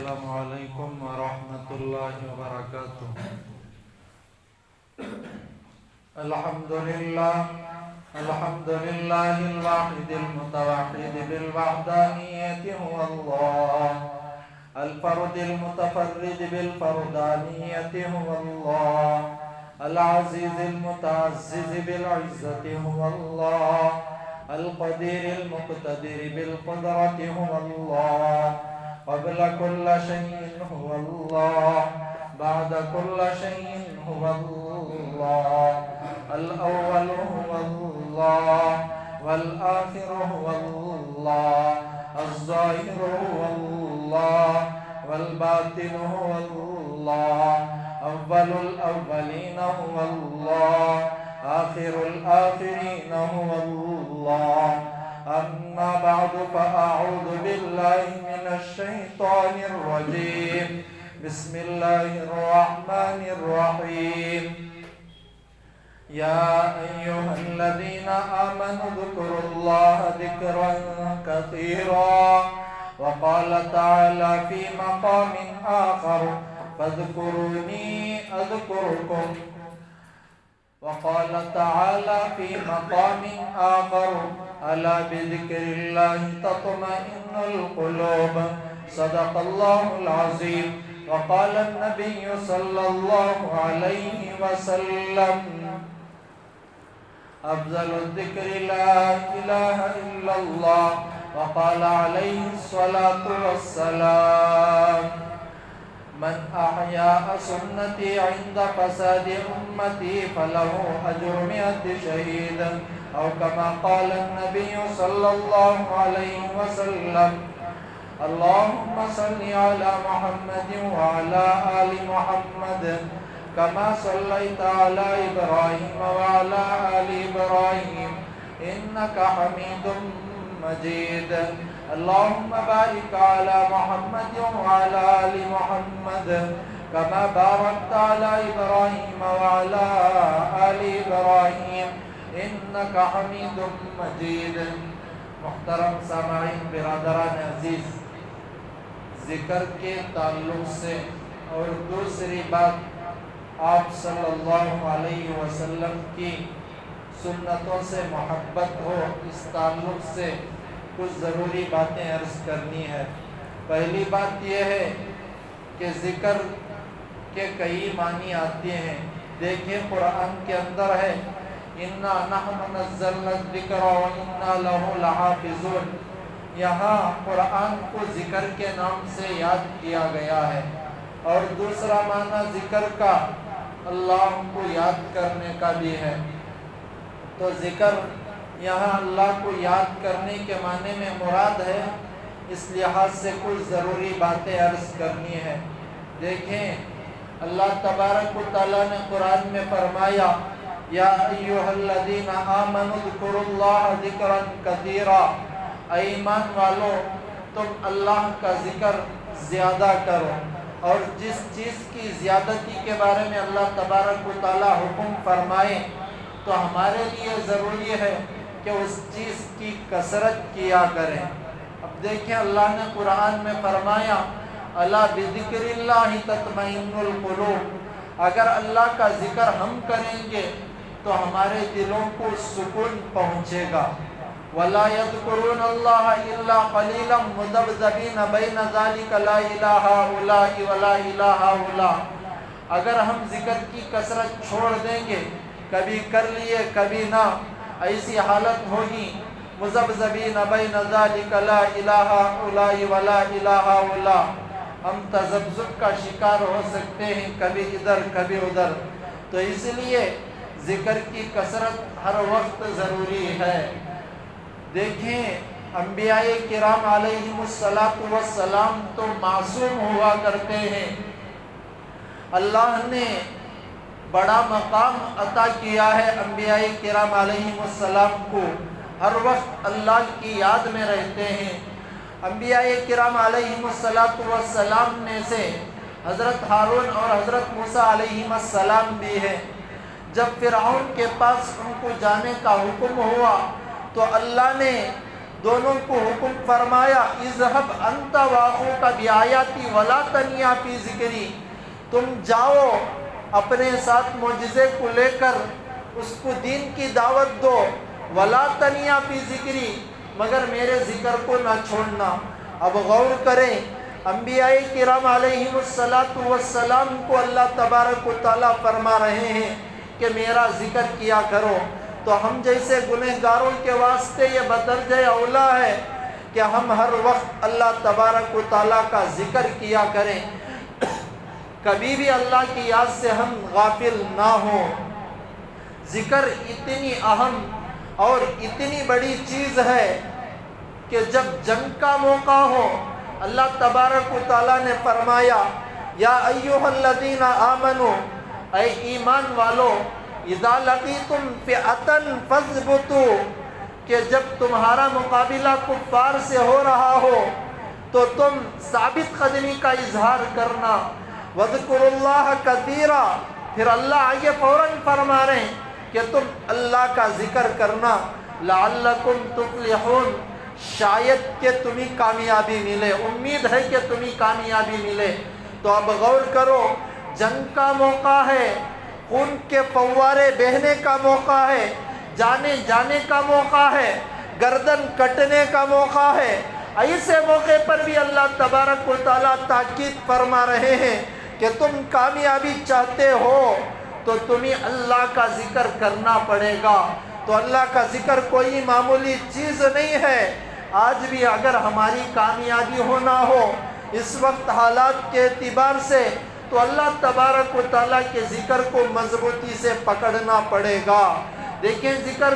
السلام علیکم ورحمۃ اللہ وبرکاتہ۔ الحمد للہ الواحد المتوحد بالوحدانیت هو اللہ، الفرد المتفرد بالفردانیت هو اللہ، العزیز المتعزز بالعزت هو اللہ، القدیر المقتدر بالقدرت هو اللہ، قبل كل شيء هو الله، بعد كل شيء هو الله، الأول هو الله، والآخر هو الله، الظاهر هو الله، والباطن هو الله، أول الأولين هو الله، آخر الآخرين هو الله. أما بعد فأعوذ بالله من الشيطان الرجيم، بسم الله الرحمن الرحيم. يا أيها الذين آمنوا اذكروا الله ذكرا كثيرا. وقال تعالى في مقام آخر فاذكروني أذكركم. وقال تعالى في مقام آخر ألا بذكر الله تطمئن القلوب. صدق الله العظيم. وقال النبي صلى الله عليه وسلم أفضل الذكر لا إله إلا الله. وقال عليه الصلاة والسلام من أحيا سنتي عند فساد أمتي فله أجر 100 شهيد، أو كما قال النبي صلى الله عليه وسلم. اللهم صل على محمد وعلى آل محمد كما صليت على إبراهيم وعلى آل إبراهيم إنك حميد مجيد. اللهم بارك على محمد وعلى آل محمد كما باركت على إبراهيم وعلى آل إبراهيم إنك حميد مجيد. محترم سامعین، برادران عزیز، ذکر کے تعلق سے اور دوسری بات آپ صلی اللہ علیہ وسلم کی سنتوں سے محبت ہو، اس تعلق سے کچھ ضروری باتیں عرض کرنی ہے۔ پہلی بات یہ ہے کہ ذکر کے کئی معنی آتے ہیں۔ دیکھیں قرآن کے اندر ہے اِنَّا نَحْنُ نَزَّلْنَا الذِّكْرَ وَإِنَّا لَهُ لَحَافِظُونَ۔ یہاں قرآن کو ذکر کے نام سے یاد کیا گیا ہے، اور دوسرا معنی ذکر کا اللہ کو یاد کرنے کا بھی ہے۔ تو ذکر یہاں اللہ کو یاد کرنے کے معنی میں مراد ہے، اس لحاظ سے کچھ ضروری باتیں عرض کرنی ہے۔ دیکھیں اللہ تبارک و تعالیٰ نے قرآن میں فرمایا یا ایھا الذین آمنوا اذکروا اللہ ذکرا کثیرا، اے ایمان والو تم اللہ کا ذکر زیادہ کرو۔ اور جس چیز کی زیادتی کے بارے میں اللہ تبارک و تعالیٰ حکم فرمائے تو ہمارے لیے ضروری ہے کہ اس چیز کی کثرت کیا کریں۔ اب دیکھیں اللہ نے قرآن میں فرمایا الا بذکر اللہ تطمئن القلوب، اگر اللہ کا ذکر ہم کریں گے تو ہمارے دلوں کو سکون پہنچے گا۔ ولا یذکرون اللہ الا قلیلا مذبذبین بین ذلک لا الہ الا ولا الہ الا، اگر ہم ذکر کی کثرت چھوڑ دیں گے، کبھی کر لیے کبھی نہ، ایسی حالت ہوگی مذبذبین بین ذلک لا الہ الا ولا الہ الا، ہم تذبذب کا شکار ہو سکتے ہیں، کبھی ادھر کبھی ادھر۔ تو اس لیے ذکر کی کثرت ہر وقت ضروری ہے۔ دیکھیں انبیاء کرام علیہم السلام تو معصوم ہوا کرتے ہیں، اللہ نے بڑا مقام عطا کیا ہے انبیاء کرام علیہم السلام کو، ہر وقت اللہ کی یاد میں رہتے ہیں۔ انبیاء کرام علیہم السلام میں سے حضرت ہارون اور حضرت موسیٰ علیہم السلام بھی ہیں۔ جب فرعون کے پاس ان کو جانے کا حکم ہوا تو اللہ نے دونوں کو حکم فرمایا اذهب انت واخوک بآیاتی ولا تنیا فی ذکری، تم جاؤ اپنے ساتھ معجزے کو لے کر اس کو دین کی دعوت دو، ولا تنیا فی ذکری، مگر میرے ذکر کو نہ چھوڑنا۔ اب غور کریں، انبیاء کرام علیہم السلام کو اللہ تبارک و تعالیٰ فرما رہے ہیں کہ میرا ذکر کیا کرو، تو ہم جیسے گنہگاروں کے واسطے یہ بدرجہ اولا ہے کہ ہم ہر وقت اللہ تبارک و تعالیٰ کا ذکر کیا کریں، کبھی بھی اللہ کی یاد سے ہم غافل نہ ہوں۔ ذکر اتنی اہم اور اتنی بڑی چیز ہے کہ جب جنگ کا موقع ہو، اللہ تبارک و تعالیٰ نے فرمایا یا ایھا الذین آمنوا، اے ایمان والو، اذا لقیتم فئۃ فاثبتوا، کہ جب تمہارا مقابلہ کفار سے ہو رہا ہو تو تم ثابت قدمی کا اظہار کرنا، وَاذْكُرُوا اللَّهَ كَثِيرًا، پھر اللہ آگے فوراً فرما رہے ہیں کہ تم اللہ کا ذکر کرنا، لَعَلَّكُمْ تُفْلِحُونَ، شاید کہ تمہیں کامیابی ملے، امید ہے کہ تمہیں کامیابی ملے۔ تو اب غور کرو، جنگ کا موقع ہے، خون کے فوارے بہنے کا موقع ہے، جانے کا موقع ہے، گردن کٹنے کا موقع ہے، ایسے موقع پر بھی اللہ تبارک و تعالیٰ تاکید فرما رہے ہیں کہ تم کامیابی چاہتے ہو تو تمہیں اللہ کا ذکر کرنا پڑے گا۔ تو اللہ کا ذکر کوئی معمولی چیز نہیں ہے۔ آج بھی اگر ہماری کامیابی ہونا ہو اس وقت حالات کے اعتبار سے، تو اللہ تبارک و تعالیٰ کے ذکر کو مضبوطی سے پکڑنا پڑے گا۔ دیکھیں، ذکر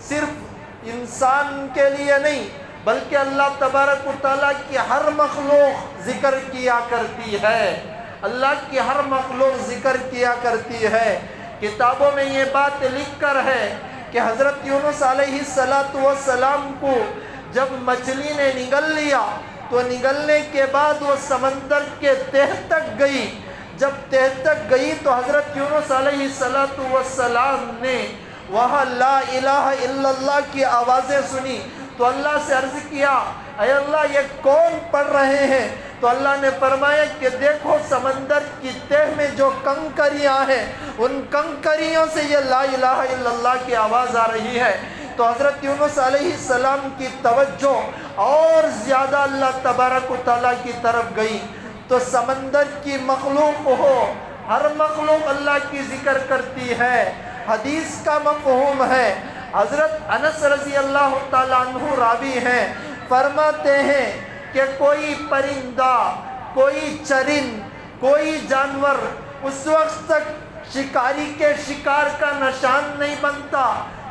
صرف انسان کے لیے نہیں بلکہ اللہ تبارک و تعالیٰ کی ہر مخلوق ذکر کیا کرتی ہے، اللہ کی ہر مخلوق ذکر کیا کرتی ہے۔ کتابوں میں یہ بات لکھ کر ہے کہ حضرت یونس علیہ السلام کو جب مچھلی نے نگل لیا تو نگلنے کے بعد وہ سمندر کے تہ تک گئی، جب تہ تک گئی تو حضرت یونس علیہ السلام نے وہاں لا الہ الا اللہ کی آوازیں سنی، تو اللہ سے عرض کیا اے اللہ یہ کون پڑھ رہے ہیں؟ تو اللہ نے فرمایا کہ دیکھو سمندر کی تہ میں جو کنکریاں ہیں ان کنکریوں سے یہ لا الہ الا اللہ کی آواز آ رہی ہے۔ تو حضرت یونس علیہ السلام کی توجہ اور زیادہ اللہ تبارک و تعالیٰ کی طرف گئی۔ تو سمندر کی مخلوق ہو، ہر مخلوق اللہ کی ذکر کرتی ہے۔ حدیث کا مفہوم ہے، حضرت انس رضی اللہ تعالیٰ عنہ راوی ہیں، فرماتے ہیں کہ کوئی پرندہ، کوئی چرند، کوئی جانور اس وقت تک شکاری کے شکار کا نشان نہیں بنتا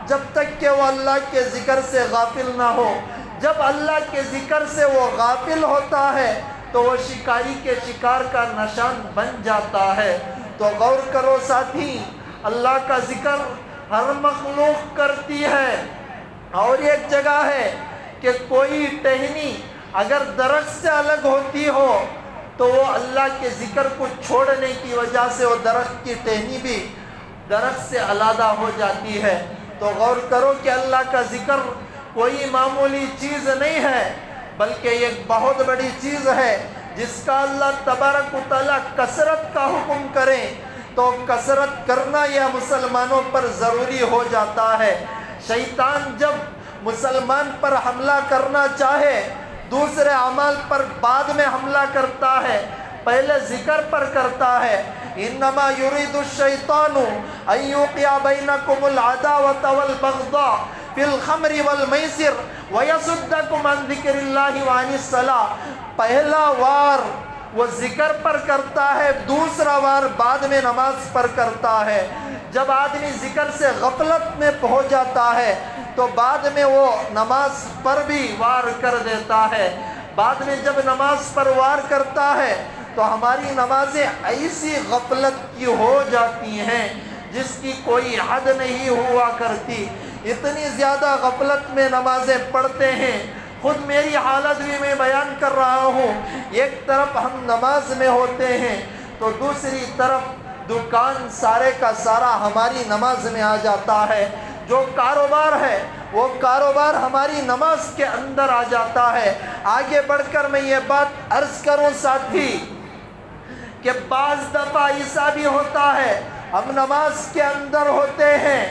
جب تک کہ وہ اللہ کے ذکر سے غافل نہ ہو۔ جب اللہ کے ذکر سے وہ غافل ہوتا ہے تو وہ شکاری کے شکار کا نشان بن جاتا ہے۔ تو غور کرو ساتھی، اللہ کا ذکر ہر مخلوق کرتی ہے۔ اور ایک جگہ ہے کہ کوئی ٹہنی اگر درخت سے الگ ہوتی ہو تو وہ اللہ کے ذکر کو چھوڑنے کی وجہ سے وہ درخت کی ٹہنی بھی درخت سے علیحدہ ہو جاتی ہے۔ تو غور کرو کہ اللہ کا ذکر کوئی معمولی چیز نہیں ہے بلکہ ایک بہت بڑی چیز ہے جس کا اللہ تبارک و تعالیٰ کثرت کا حکم کریں تو کثرت کرنا یہ مسلمانوں پر ضروری ہو جاتا ہے۔ شیطان جب مسلمان پر حملہ کرنا چاہے دوسرے اعمال پر بعد میں حملہ کرتا ہے، پہلے ذکر پر کرتا ہے۔ انما یرید الشیطان ان یوقع بینکم العداوۃ والبغضاء فی الخمر والمیسر ویصدکم عن ذکر اللہ وعن الصلاۃ۔ پہلا وار وہ ذکر پر کرتا ہے، دوسرا وار بعد میں نماز پر کرتا ہے۔ جب آدمی ذکر سے غفلت میں ہو جاتا ہے تو بعد میں وہ نماز پر بھی وار کر دیتا ہے۔ بعد میں جب نماز پر وار کرتا ہے تو ہماری نمازیں ایسی غفلت کی ہو جاتی ہیں جس کی کوئی حد نہیں ہوا کرتی۔ اتنی زیادہ غفلت میں نمازیں پڑھتے ہیں، خود میری حالت بھی میں بیان کر رہا ہوں۔ ایک طرف ہم نماز میں ہوتے ہیں تو دوسری طرف دکان سارے کا سارا ہماری نماز میں آ جاتا ہے۔ جو کاروبار ہے وہ کاروبار ہماری نماز کے اندر آ جاتا ہے۔ آگے بڑھ کر میں یہ بات عرض کروں ساتھی کہ بعض دفعہ ایسا بھی ہوتا ہے ہم نماز کے اندر ہوتے ہیں،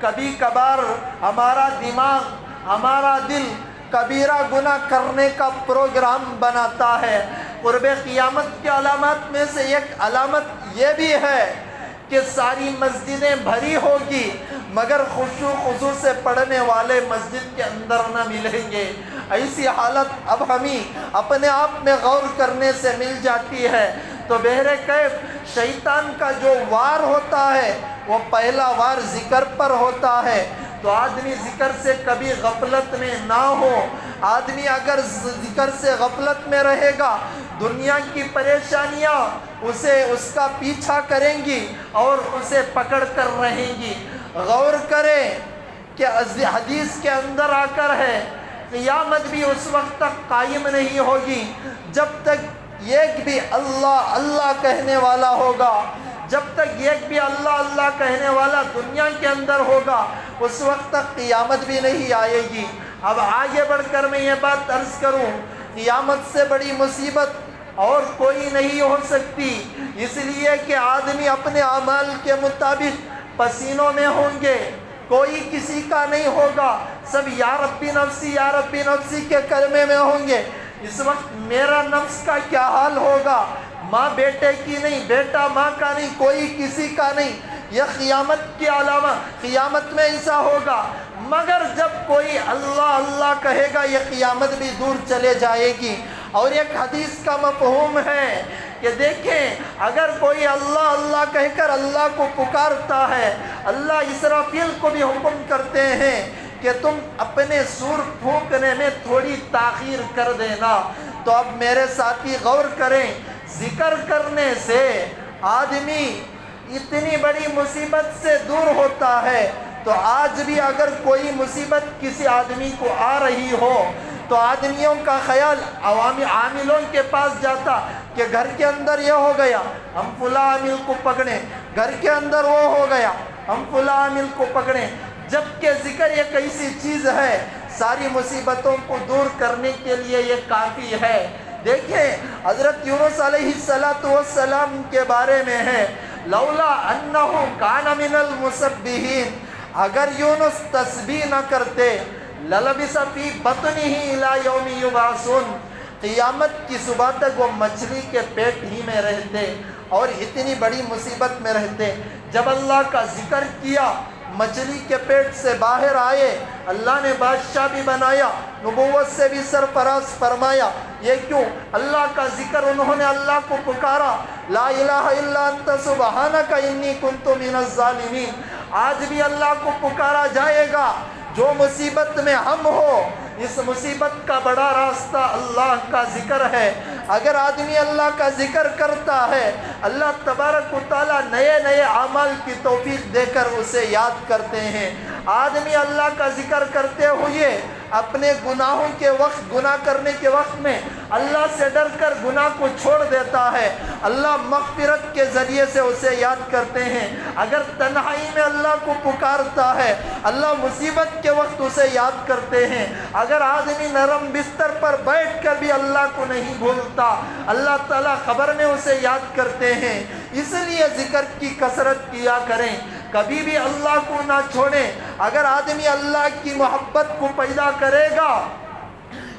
کبھی کبھار ہمارا دماغ ہمارا دل کبیرہ گناہ کرنے کا پروگرام بناتا ہے۔ قرب قیامت کے علامات میں سے ایک علامت یہ بھی ہے کہ ساری مسجدیں بھری ہوگی مگر خشوع خضوع سے پڑھنے والے مسجد کے اندر نہ ملیں گے۔ ایسی حالت اب ہمیں اپنے آپ میں غور کرنے سے مل جاتی ہے۔ تو بہر کیف شیطان کا جو وار ہوتا ہے وہ پہلا وار ذکر پر ہوتا ہے، تو آدمی ذکر سے کبھی غفلت میں نہ ہو۔ آدمی اگر ذکر سے غفلت میں رہے گا دنیا کی پریشانیاں اسے اس کا پیچھا کریں گی اور اسے پکڑ کر رہیں گی۔ غور کریں کہ حدیث کے اندر آ کر ہے قیامت بھی اس وقت تک قائم نہیں ہوگی جب تک ایک بھی اللہ اللہ کہنے والا ہوگا، جب تک ایک بھی اللہ اللہ کہنے والا دنیا کے اندر ہوگا اس وقت تک قیامت بھی نہیں آئے گی۔ اب آگے بڑھ کر میں یہ بات عرض کروں، قیامت سے بڑی مصیبت اور کوئی نہیں ہو سکتی، اس لیے کہ آدمی اپنے اعمال کے مطابق پسینوں میں ہوں گے، کوئی کسی کا نہیں ہوگا، سب یا ربی نفسی یا ربی نفسی کے کلمے میں ہوں گے۔ اس وقت میرا نفس کا کیا حال ہوگا؟ ماں بیٹے کی نہیں، بیٹا ماں کا نہیں، کوئی کسی کا نہیں۔ یہ قیامت کی علامہ، قیامت میں ایسا ہوگا، مگر جب کوئی اللہ اللہ کہے گا یہ قیامت بھی دور چلے جائے گی۔ اور ایک حدیث کا مفہوم ہے کہ دیکھیں اگر کوئی اللہ اللہ کہہ کر اللہ کو پکارتا ہے، اللہ اسرافیل کو بھی حکم کرتے ہیں کہ تم اپنے سور پھونکنے میں تھوڑی تاخیر کر دینا۔ تو اب میرے ساتھی غور کریں، ذکر کرنے سے آدمی اتنی بڑی مصیبت سے دور ہوتا ہے، تو آج بھی اگر کوئی مصیبت کسی آدمی کو آ رہی ہو تو آدمیوں کا خیال عاملوں کے پاس جاتا کہ گھر کے اندر یہ ہو گیا ہم فلاں عامل کو پکڑیں، گھر کے اندر وہ ہو گیا ہم فلاں عامل کو پکڑیں، جبکہ ذکر ایک ایسی چیز ہے ساری مصیبتوں کو دور کرنے کے لیے یہ کافی ہے۔ دیکھیں حضرت یونس علیہ السلام کے بارے میں ہے لولا انہ کان من المسبحین، اگر یونس تسبیح نہ کرتے للبث فی بطنہ الی یوم یبعثون، قیامت کی صبح تک وہ مچھلی کے پیٹ ہی میں رہتے اور اتنی بڑی مصیبت میں رہتے۔ جب اللہ کا ذکر کیا مچھلی کے پیٹ سے باہر آئے، اللہ نے بادشاہ بھی بنایا، نبوت سے بھی سرفراز فرمایا۔ یہ کیوں؟ اللہ کا ذکر، انہوں نے اللہ کو پکارا، لا الہ الا انت سبحانک انی کنت من الظالمین۔ آج بھی اللہ کو پکارا جائے گا، جو مصیبت میں ہم ہو اس مصیبت کا بڑا راستہ اللہ کا ذکر ہے۔ اگر آدمی اللہ کا ذکر کرتا ہے اللہ تبارک و تعالیٰ نئے نئے اعمال کی توفیق دے کر اسے یاد کرتے ہیں۔ آدمی اللہ کا ذکر کرتے ہوئے اپنے گناہوں کے وقت، گناہ کرنے کے وقت میں اللہ سے ڈر کر گناہ کو چھوڑ دیتا ہے، اللہ مغفرت کے ذریعے سے اسے یاد کرتے ہیں۔ اگر تنہائی میں اللہ کو پکارتا ہے اللہ مصیبت کے وقت اسے یاد کرتے ہیں۔ اگر آدمی نرم بستر پر بیٹھ کر بھی اللہ کو نہیں بھولتا اللہ تعالیٰ خبر میں اسے یاد کرتے ہیں۔ اس لیے ذکر کی کثرت کیا کریں، کبھی بھی اللہ کو نہ چھوڑیں۔ اگر آدمی اللہ کی محبت کو پیدا کرے گا،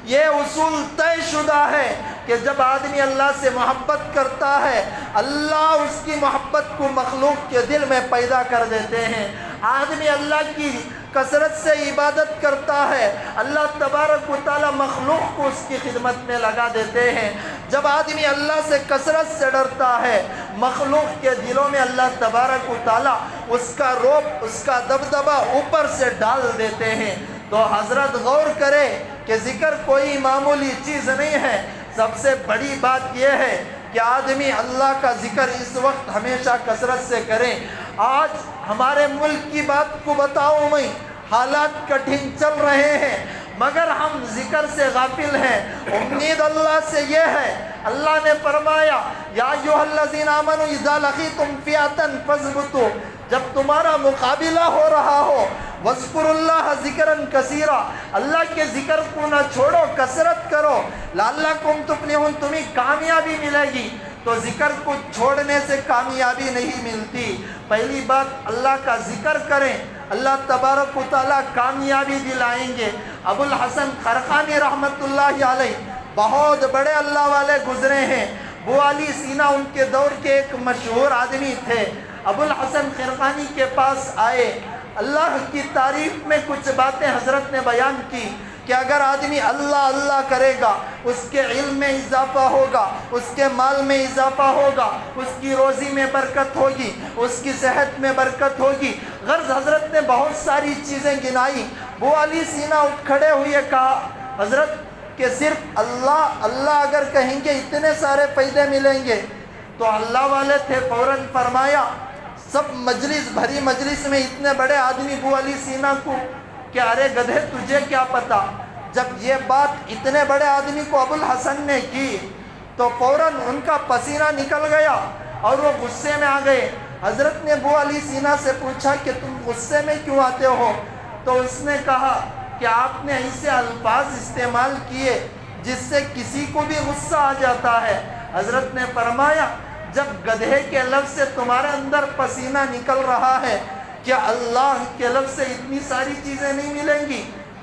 یہ اصول طے شدہ ہے کہ جب آدمی اللہ سے محبت کرتا ہے اللہ اس کی محبت کو مخلوق کے دل میں پیدا کر دیتے ہیں۔ آدمی اللہ کی کثرت سے عبادت کرتا ہے اللہ تبارک و تعالیٰ مخلوق کو اس کی خدمت میں لگا دیتے ہیں۔ جب آدمی اللہ سے کثرت سے ڈرتا ہے مخلوق کے دلوں میں اللہ تبارک و تعالیٰ اس کا رعب، اس کا دبدبہ اوپر سے ڈال دیتے ہیں۔ تو حضرت غور کرے کہ ذکر کوئی معمولی چیز نہیں ہے، سب سے بڑی بات یہ ہے کہ آدمی اللہ کا ذکر اس وقت ہمیشہ کثرت سے کریں۔ آج ہمارے ملک کی بات کو بتاؤں میں، حالات کٹھن چل رہے ہیں مگر ہم ذکر سے غافل ہیں۔ امید اللہ سے یہ ہے، اللہ نے فرمایا یا ایھا الذین آمنوا اذا لقیتم فئۃ فاثبتوا، جب تمہارا مقابلہ ہو رہا ہو وَاذْكُرُوا اللَّهَ ذِكْرًا كَثِيرًا، اللہ کے ذکر کو نہ چھوڑو، کثرت کرو، لَعَلَّكُمْ تُفْلِحُونَ، تمہیں کامیابی ملے گی۔ تو ذکر کو چھوڑنے سے کامیابی نہیں ملتی۔ پہلی بات اللہ کا ذکر کریں، اللہ تبارک و تعالیٰ کامیابی دلائیں گے۔ ابو الحسن خرقانی رحمت اللہ علیہ بہت بڑے اللہ والے گزرے ہیں۔ ابو علی سینا ان کے دور کے ایک مشہور آدمی تھے۔ ابو الحسن خرقانی کے پاس آئے، اللہ کی تعریف میں کچھ باتیں حضرت نے بیان کی کہ اگر آدمی اللہ اللہ کرے گا، اس کے علم میں اضافہ ہوگا، اس کے مال میں اضافہ ہوگا، اس کی روزی میں برکت ہوگی، اس کی صحت میں برکت ہوگی۔ غرض حضرت نے بہت ساری چیزیں گنائی۔ ابو علی سینا اٹھ کھڑے ہوئے کہا حضرت کہ صرف اللہ اللہ اگر کہیں گے اتنے سارے فائدے ملیں گے۔ تو اللہ والے تھے، فوراً فرمایا، سب مجلس بھری مجلس میں اتنے بڑے آدمی ابو علی سینا کو کہ ارے گدھے تجھے کیا پتا۔ جب یہ بات اتنے بڑے آدمی کو ابو الحسن نے کی تو فوراً ان کا پسینہ نکل گیا اور وہ غصے میں آ گئے۔ حضرت نے ابو علی سینا سے پوچھا کہ تم غصے میں کیوں آتے ہو؟ تو اس نے کہا کہ آپ نے ایسے الفاظ استعمال کیے جس سے کسی کو بھی غصہ آ جاتا ہے۔ حضرت نے فرمایا جب گدھے کے لفظ سے تمہارے اندر پسینہ نکل رہا ہے، کیا اللہ کے لفظ سے اتنی ساری چیزیں نہیں ملیں گی؟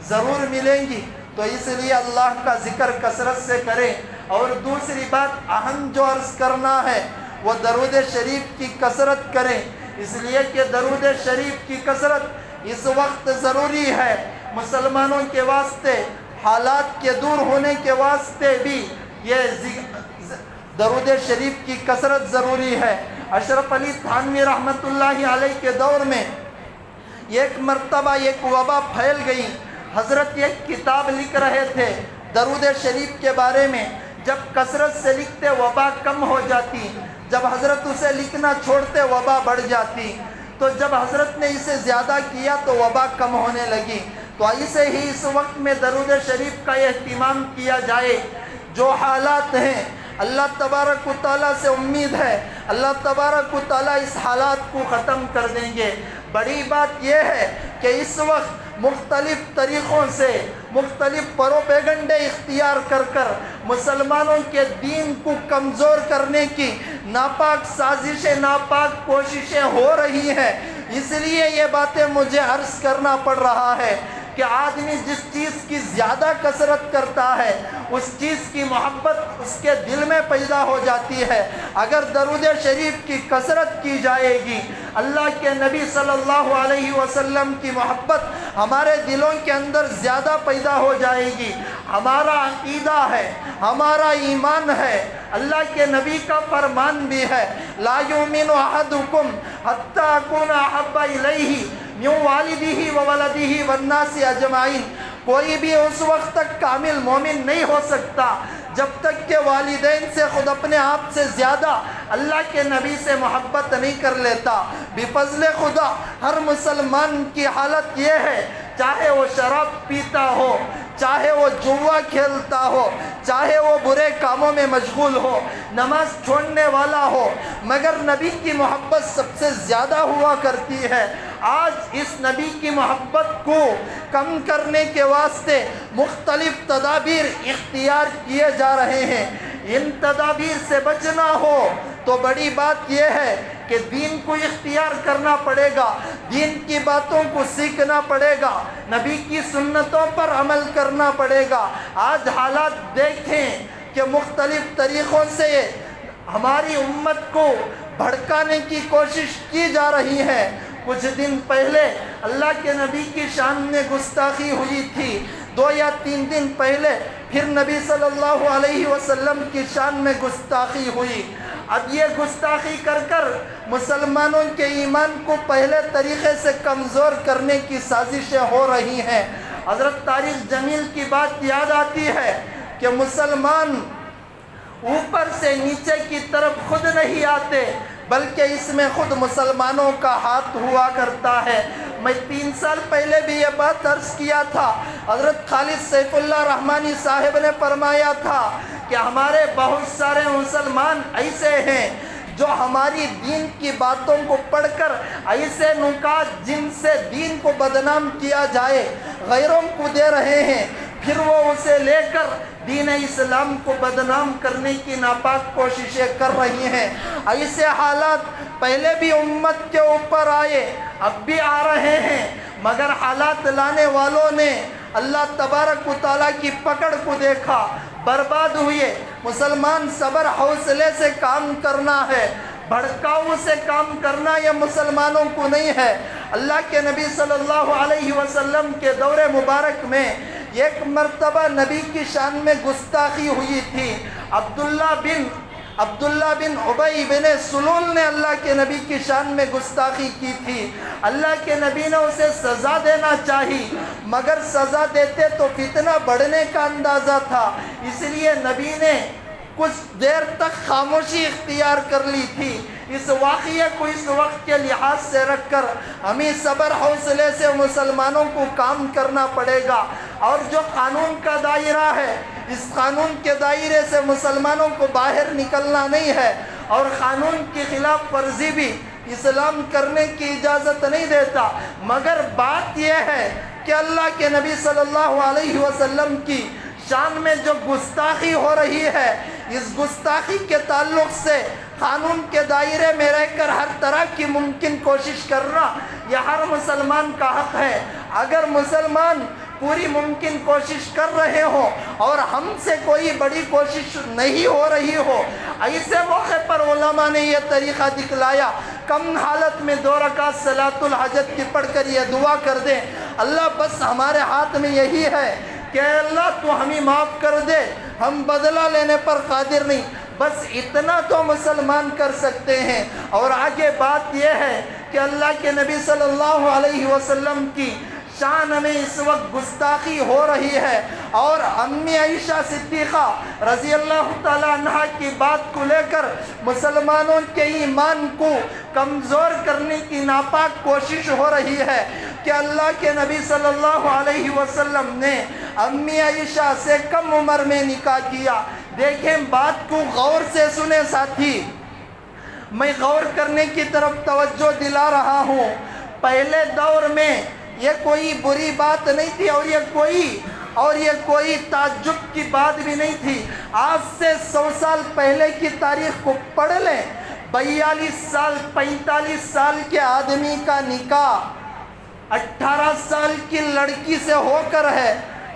ضرور ملیں گی۔ تو اس لیے اللہ کا ذکر کثرت سے کریں۔ اور دوسری بات اہم جو عرض کرنا ہے وہ درود شریف کی کثرت کریں، اس لیے کہ درود شریف کی کثرت اس وقت ضروری ہے مسلمانوں کے واسطے، حالات کے دور ہونے کے واسطے بھی یہ درود شریف کی کثرت ضروری ہے۔ اشرف علی تھانوی رحمت اللہ علیہ کے دور میں ایک مرتبہ ایک وبا پھیل گئی۔ حضرت ایک کتاب لکھ رہے تھے درود شریف کے بارے میں، جب کثرت سے لکھتے وبا کم ہو جاتی، جب حضرت اسے لکھنا چھوڑتے وبا بڑھ جاتی، تو جب حضرت نے اسے زیادہ کیا تو وبا کم ہونے لگی۔ تو ایسے ہی اس وقت میں درود شریف کا اہتمام کیا جائے۔ جو حالات ہیں اللہ تبارک و تعالیٰ سے امید ہے اللہ تبارک و تعالیٰ اس حالات کو ختم کر دیں گے۔ بڑی بات یہ ہے کہ اس وقت مختلف طریقوں سے مختلف پروپیگنڈے اختیار کر کر مسلمانوں کے دین کو کمزور کرنے کی ناپاک سازشیں، ناپاک کوششیں ہو رہی ہیں۔ اس لیے یہ باتیں مجھے عرض کرنا پڑ رہا ہے کہ آدمی جس چیز کی زیادہ کثرت کرتا ہے اس چیز کی محبت اس کے دل میں پیدا ہو جاتی ہے۔ اگر درود شریف کی کثرت کی جائے گی، اللہ کے نبی صلی اللہ علیہ وسلم کی محبت ہمارے دلوں کے اندر زیادہ پیدا ہو جائے گی۔ ہمارا عقیدہ ہے، ہمارا ایمان ہے، اللہ کے نبی کا فرمان بھی ہے، لا یؤمن احدکم حتی اکون احب الیہ من والدہ وولدہ والناس اجمعین۔ کوئی بھی اس وقت تک کامل مومن نہیں ہو سکتا جب تک کہ والدین سے خود اپنے آپ سے زیادہ اللہ کے نبی سے محبت نہیں کر لیتا۔ بفضل خدا ہر مسلمان کی حالت یہ ہے، چاہے وہ شراب پیتا ہو، چاہے وہ جوا کھیلتا ہو، چاہے وہ برے کاموں میں مشغول ہو، نماز چھوڑنے والا ہو، مگر نبی کی محبت سب سے زیادہ ہوا کرتی ہے۔ آج اس نبی کی محبت کو کم کرنے کے واسطے مختلف تدابیر اختیار کیے جا رہے ہیں۔ ان تدابیر سے بچنا ہو تو بڑی بات یہ ہے کہ دین کو اختیار کرنا پڑے گا، دین کی باتوں کو سیکھنا پڑے گا، نبی کی سنتوں پر عمل کرنا پڑے گا۔ آج حالات دیکھیں کہ مختلف طریقوں سے ہماری امت کو بھڑکانے کی کوشش کی جا رہی ہے۔ کچھ دن پہلے اللہ کے نبی کی شان میں گستاخی ہوئی تھی، 2 یا 3 دن پہلے پھر نبی صلی اللہ علیہ وسلم کی شان میں گستاخی ہوئی۔ اب یہ گستاخی کر کر مسلمانوں کے ایمان کو پہلے طریقے سے کمزور کرنے کی سازشیں ہو رہی ہیں۔ حضرت طارق جمیل کی بات یاد آتی ہے کہ مسلمان اوپر سے نیچے کی طرف خود نہیں آتے بلکہ اس میں خود مسلمانوں کا ہاتھ ہوا کرتا ہے۔ میں 3 سال پہلے بھی یہ بات عرض کیا تھا۔ حضرت خالد سیف اللہ رحمانی صاحب نے فرمایا تھا کہ ہمارے بہت سارے مسلمان ایسے ہیں جو ہماری دین کی باتوں کو پڑھ کر ایسے نکات جن سے دین کو بدنام کیا جائے غیروں کو دے رہے ہیں، پھر وہ اسے لے کر دین اسلام کو بدنام کرنے کی ناپاک کوششیں کر رہی ہیں۔ ایسے حالات پہلے بھی امت کے اوپر آئے، اب بھی آ رہے ہیں، مگر حالات لانے والوں نے اللہ تبارک و تعالیٰ کی پکڑ کو دیکھا، برباد ہوئے۔ مسلمان صبر حوصلے سے کام کرنا ہے، بھڑکاؤ سے کام کرنا یہ مسلمانوں کو نہیں ہے۔ اللہ کے نبی صلی اللہ علیہ وسلم کے دور مبارک میں ایک مرتبہ نبی کی شان میں گستاخی ہوئی تھی۔ عبداللہ بن ابی بن سلول نے اللہ کے نبی کی شان میں گستاخی کی تھی۔ اللہ کے نبی نے اسے سزا دینا چاہی، مگر سزا دیتے تو فتنہ بڑھنے کا اندازہ تھا، اس لیے نبی نے کچھ دیر تک خاموشی اختیار کر لی تھی۔ اس واقعے کو اس وقت کے لحاظ سے رکھ کر ہمیں صبر حوصلے سے مسلمانوں کو کام کرنا پڑے گا، اور جو قانون کا دائرہ ہے اس قانون کے دائرے سے مسلمانوں کو باہر نکلنا نہیں ہے، اور قانون کی خلاف ورزی بھی اسلام کرنے کی اجازت نہیں دیتا۔ مگر بات یہ ہے کہ اللہ کے نبی صلی اللہ علیہ وسلم کی شان میں جو گستاخی ہو رہی ہے، اس گستاخی کے تعلق سے قانون کے دائرے میں رہ کر ہر طرح کی ممکن کوشش کرنا یہ ہر مسلمان کا حق ہے۔ اگر مسلمان پوری ممکن کوشش کر رہے ہو اور ہم سے کوئی بڑی کوشش نہیں ہو رہی ہو، ایسے موقع پر علماء نے یہ طریقہ دکھلایا، کم حالت میں 2 رکعت صلاۃ الحاجت کی پڑھ کر یہ دعا کر دیں، اللہ بس ہمارے ہاتھ میں یہی ہے کہ اللہ تو ہمیں معاف کر دے، ہم بدلہ لینے پر قادر نہیں، بس اتنا تو مسلمان کر سکتے ہیں۔ اور آگے بات یہ ہے کہ اللہ کے نبی صلی اللہ علیہ وسلم کی شان میں اس وقت گستاخی ہو رہی ہے، اور امی عائشہ صدیقہ رضی اللہ تعالیٰ عنہ کی بات کو لے کر مسلمانوں کے ایمان کو کمزور کرنے کی ناپاک کوشش ہو رہی ہے کہ اللہ کے نبی صلی اللہ علیہ وسلم نے امی عائشہ سے کم عمر میں نکاح کیا۔ دیکھیں بات کو غور سے سنیں ساتھی، میں غور کرنے کی طرف توجہ دلا رہا ہوں۔ پہلے دور میں یہ کوئی بری بات نہیں تھی، اور یہ کوئی تعجب کی بات بھی نہیں تھی۔ آج سے 100 سال پہلے کی تاریخ کو پڑھ لیں، 42 سال 45 سال کے آدمی کا نکاح 18 سال کی لڑکی سے ہو کر ہے،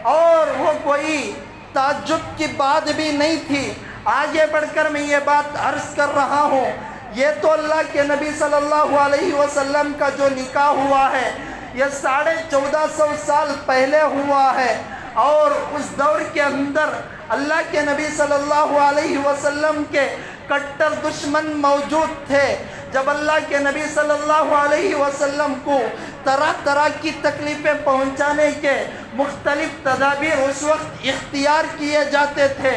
اور وہ کوئی تعجب کی بات بھی نہیں تھی۔ آگے بڑھ کر میں یہ بات عرض کر رہا ہوں، یہ تو اللہ کے نبی صلی اللہ علیہ وسلم کا جو نکاح ہوا ہے یہ 1450 سال پہلے ہوا ہے، اور اس دور کے اندر اللہ کے نبی صلی اللہ علیہ وسلم کے کٹر دشمن موجود تھے۔ جب اللہ کے نبی صلی اللہ علیہ وسلم کو طرح طرح کی تکلیفیں پہنچانے کے مختلف تدابیر اس وقت اختیار کیے جاتے تھے۔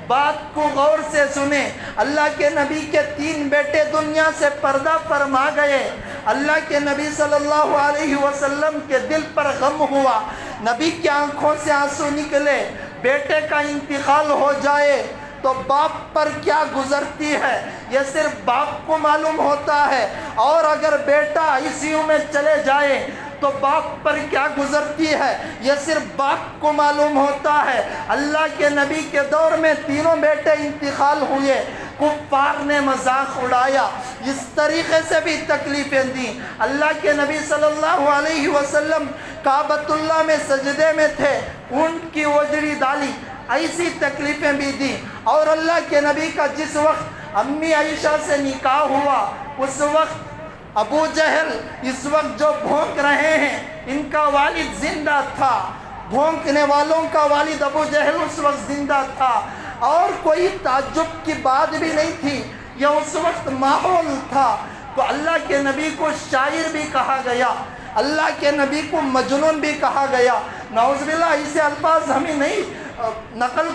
بات کو غور سے سنیں، اللہ کے نبی کے 3 بیٹے دنیا سے پردہ فرما گئے۔ اللہ کے نبی صلی اللہ علیہ وسلم کے دل پر غم ہوا، نبی کی آنکھوں سے آنسو نکلے۔ بیٹے کا انتقال ہو جائے تو باپ پر کیا گزرتی ہے یہ صرف باپ کو معلوم ہوتا ہے، اور اگر بیٹا ICU میں چلے جائے تو باپ پر کیا گزرتی ہے یہ صرف باپ کو معلوم ہوتا ہے۔ اللہ کے نبی کے دور میں 3 بیٹے انتقال ہوئے، کفار نے مذاق اڑایا، اس طریقے سے بھی تکلیفیں دیں۔ اللہ کے نبی صلی اللہ علیہ وسلم کعبۃ اللہ میں سجدے میں تھے، اونٹ کی وجری ڈالی، ایسی تکلیفیں بھی دیں۔ اور اللہ کے نبی کا جس وقت امی عائشہ سے نکاح ہوا، اس وقت ابو جہل اس وقت جو بھونک رہے ہیں ان کا والد زندہ تھا، بھونکنے والوں کا والد ابو جہل اس وقت زندہ تھا، اور کوئی تعجب کی بات بھی نہیں تھی، یہ اس وقت ماحول تھا۔ تو اللہ کے نبی کو شاعر بھی کہا گیا، اللہ کے نبی کو مجنون بھی کہا گیا۔ نعوذ باللہ، ایسے الفاظ ہمیں نہیں نقل،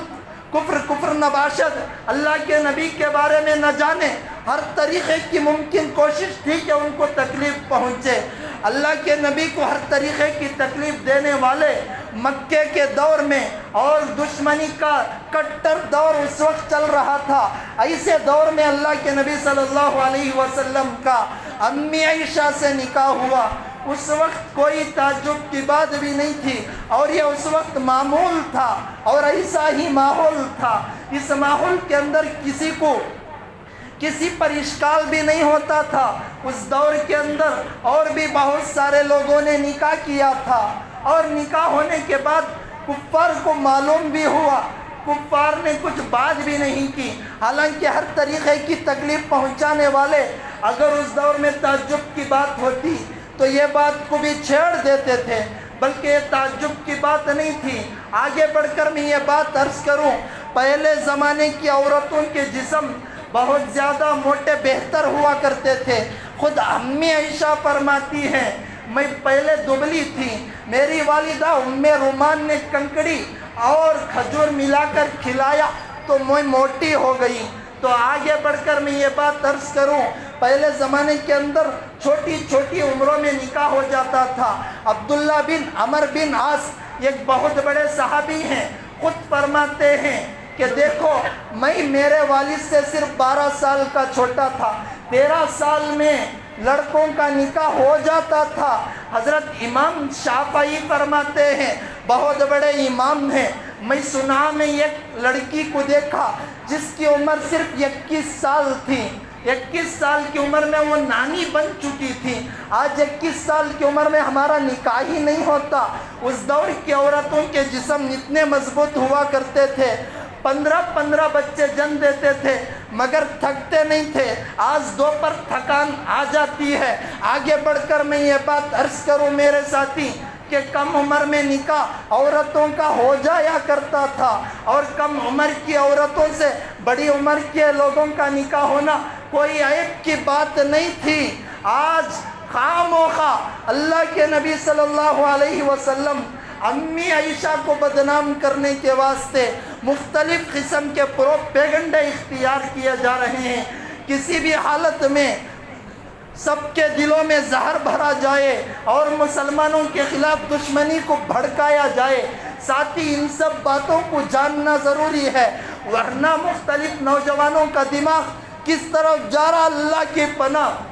کفر نباشد، اللہ کے نبی کے بارے میں نہ جانے، ہر طریقے کی ممکن کوشش تھی کہ ان کو تکلیف پہنچے۔ اللہ کے نبی کو ہر طریقے کی تکلیف دینے والے مکے کے دور میں اور دشمنی کا کٹر دور اس وقت چل رہا تھا، ایسے دور میں اللہ کے نبی صلی اللہ علیہ وسلم کا امی عائشہ سے نکاح ہوا۔ اس وقت کوئی تعجب کی بات بھی نہیں تھی، اور یہ اس وقت معمول تھا، اور ایسا ہی ماحول تھا۔ اس ماحول کے اندر کسی کو کسی پر اشکال بھی نہیں ہوتا تھا۔ اس دور کے اندر اور بھی بہت سارے لوگوں نے نکاح کیا تھا، اور نکاح ہونے کے بعد کفار کو معلوم بھی ہوا، کفار نے کچھ بات بھی نہیں کی۔ حالانکہ ہر طریقے کی تکلیف پہنچانے والے اگر اس دور میں تعجب کی بات ہوتی تو یہ بات کو بھی چھیڑ دیتے تھے، بلکہ یہ تعجب کی بات نہیں تھی۔ آگے بڑھ کر میں یہ بات عرض کروں، پہلے زمانے کی عورتوں کے جسم بہت زیادہ موٹے بہتر ہوا کرتے تھے۔ خود امی عائشہ فرماتی ہیں، میں پہلے دبلی تھی، میری والدہ ام رومان نے کنکڑی اور کھجور ملا کر کھلایا تو میں موٹی ہو گئی۔ تو آگے بڑھ کر میں یہ بات عرض کروں، پہلے زمانے کے اندر چھوٹی چھوٹی عمروں میں نکاح ہو جاتا تھا۔ عبداللہ بن عمر بن عاص ایک بہت بڑے صحابی ہیں، خود فرماتے ہیں کہ دیکھو میں میرے والد سے صرف 12 سال کا چھوٹا تھا، 13 سال میں لڑکوں کا نکاح ہو جاتا تھا۔ حضرت امام شافعی فرماتے ہیں، بہت بڑے امام ہیں، میں سنا میں ایک لڑکی کو دیکھا جس کی عمر صرف 21 سال تھی۔ 21 سال کی عمر میں وہ نانی بن چکی تھی۔ آج 21 سال کی عمر میں ہمارا نکاح ہی نہیں ہوتا۔ اس دور کی عورتوں کے جسم اتنے مضبوط ہوا کرتے تھے، 15 بچے جن دیتے تھے مگر تھکتے نہیں تھے۔ آج دو پر تھکان آ جاتی ہے۔ آگے بڑھ کر میں یہ بات عرض کروں میرے ساتھی کہ کم عمر میں نکاح عورتوں کا ہو جایا کرتا تھا، اور کم عمر کی عورتوں سے بڑی عمر کے لوگوں کا نکاح ہونا کوئی عیب کی بات نہیں تھی۔ آج خواہ اللہ کے نبی صلی اللہ علیہ وسلم امی عائشہ کو بدنام کرنے کے واسطے مختلف قسم کے پروپیگنڈے اختیار کیے جا رہے ہیں۔ کسی بھی حالت میں سب کے دلوں میں زہر بھرا جائے اور مسلمانوں کے خلاف دشمنی کو بھڑکایا جائے، ساتھ ہی ان سب باتوں کو جاننا ضروری ہے، ورنہ مختلف نوجوانوں کا دماغ کس طرف جا رہا اللہ کی پناہ۔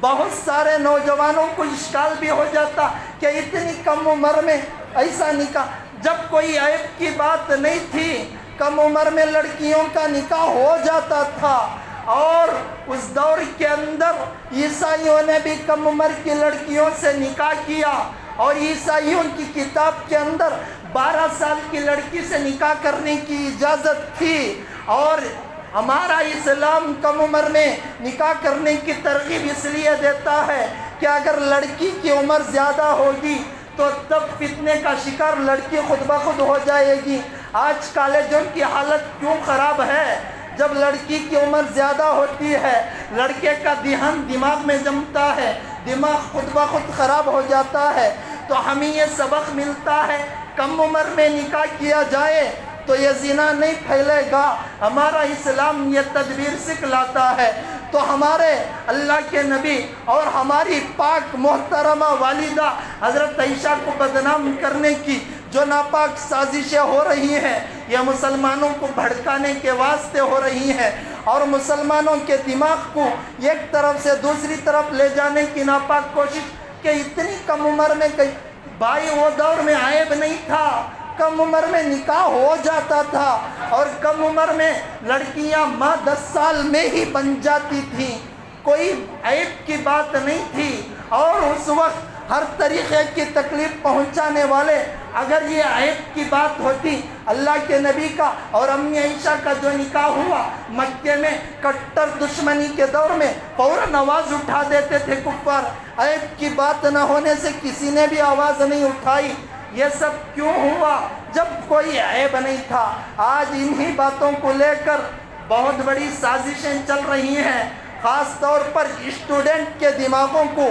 بہت سارے نوجوانوں کو اشکال بھی ہو جاتا کہ اتنی کم عمر میں ایسا نکاح، جب کوئی عیب کی بات نہیں تھی، کم عمر میں لڑکیوں کا نکاح ہو جاتا تھا۔ اور اس دور کے اندر عیسائیوں نے بھی کم عمر کی لڑکیوں سے نکاح کیا، اور عیسائیوں کی کتاب کے اندر 12 سال کی لڑکی سے نکاح کرنے کی اجازت تھی۔ اور ہمارا اسلام کم عمر میں نکاح کرنے کی ترغیب اس لیے دیتا ہے کہ اگر لڑکی کی عمر زیادہ ہوگی تو تب فتنے کا شکار لڑکی خود بخود ہو جائے گی۔ آج کالجوں کی حالت کیوں خراب ہے؟ جب لڑکی کی عمر زیادہ ہوتی ہے، لڑکے کا دھیان دماغ میں جمتا ہے، دماغ خود بخود خراب ہو جاتا ہے۔ تو ہمیں یہ سبق ملتا ہے، کم عمر میں نکاح کیا جائے تو یہ زنا نہیں پھیلے گا۔ ہمارا اسلام یہ تدبیر سکھلاتا ہے۔ تو ہمارے اللہ کے نبی اور ہماری پاک محترمہ والدہ حضرت عائشہ کو بدنام کرنے کی جو ناپاک سازشیں ہو رہی ہیں، یہ مسلمانوں کو بھڑکانے کے واسطے ہو رہی ہیں، اور مسلمانوں کے دماغ کو ایک طرف سے دوسری طرف لے جانے کی ناپاک کوشش کہ اتنی کم عمر میں بھائی وہ دور میں عیب نہیں تھا، کم عمر میں نکاح ہو جاتا تھا، اور کم عمر میں لڑکیاں 10 سال میں ہی بن جاتی تھیں، کوئی عیب کی بات نہیں تھی۔ اور اس وقت ہر طریقے کی تکلیف پہنچانے والے اگر یہ عیب کی بات ہوتی، اللہ کے نبی کا اور امی عائشہ کا جو نکاح ہوا مکے میں کٹر دشمنی کے دور میں، فوراً آواز اٹھا دیتے تھے کفار۔ عیب کی بات نہ ہونے سے کسی نے بھی آواز نہیں اٹھائی۔ یہ سب کیوں ہوا؟ جب کوئی عیب نہیں تھا۔ آج انہی باتوں کو لے کر بہت بڑی سازشیں چل رہی ہیں، خاص طور پر اسٹوڈنٹ کے دماغوں کو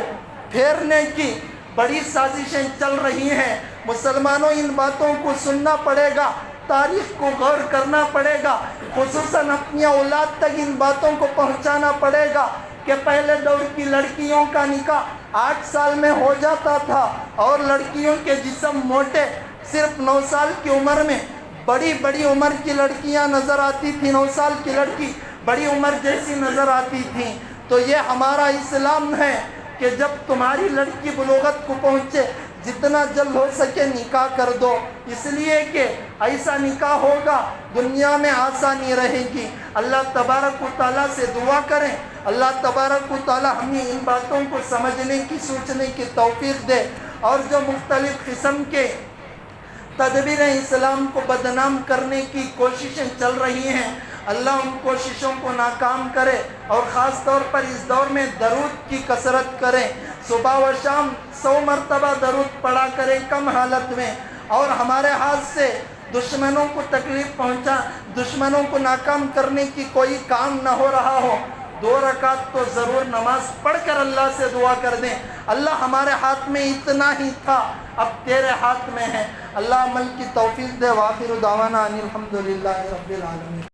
پھیرنے کی بڑی سازشیں چل رہی ہیں۔ مسلمانوں ان باتوں کو سننا پڑے گا، تاریخ کو غور کرنا پڑے گا، خصوصاً اپنی اولاد تک ان باتوں کو پہنچانا پڑے گا کہ پہلے دور کی لڑکیوں کا نکاح 8 سال میں ہو جاتا تھا اور لڑکیوں کے جسم موٹے، صرف 9 سال کی عمر میں بڑی بڑی عمر کی لڑکیاں نظر آتی تھیں، 9 سال کی لڑکی بڑی عمر جیسی نظر آتی تھیں۔ تو یہ ہمارا اسلام ہے کہ جب تمہاری لڑکی بلوغت کو پہنچے جتنا جلد ہو سکے نکاح کر دو، اس لیے کہ ایسا نکاح ہوگا دنیا میں آسانی رہے گی۔ اللہ تبارک و تعالیٰ سے دعا کریں، اللہ تبارک و تعالیٰ ہمیں ان باتوں کو سمجھنے کی، سوچنے کی توفیق دے، اور جو مختلف قسم کے تدبیر اسلام کو بدنام کرنے کی کوششیں چل رہی ہیں، اللہ ان کوششوں کو ناکام کرے، اور خاص طور پر اس دور میں درود کی کثرت کریں، صبح و شام 100 مرتبہ درود پڑھا کریں کم حالت میں، اور ہمارے ہاتھ سے دشمنوں کو تکلیف پہنچا، دشمنوں کو ناکام کرنے کی کوئی کام نہ ہو رہا ہو، 2 رکعت تو ضرور نماز پڑھ کر اللہ سے دعا کر دیں، اللہ ہمارے ہاتھ میں اتنا ہی تھا اب تیرے ہاتھ میں ہے۔ اللہ عمل کی توفیق دے۔ وآخر دعوانا ان الحمدللہ رب العالمین۔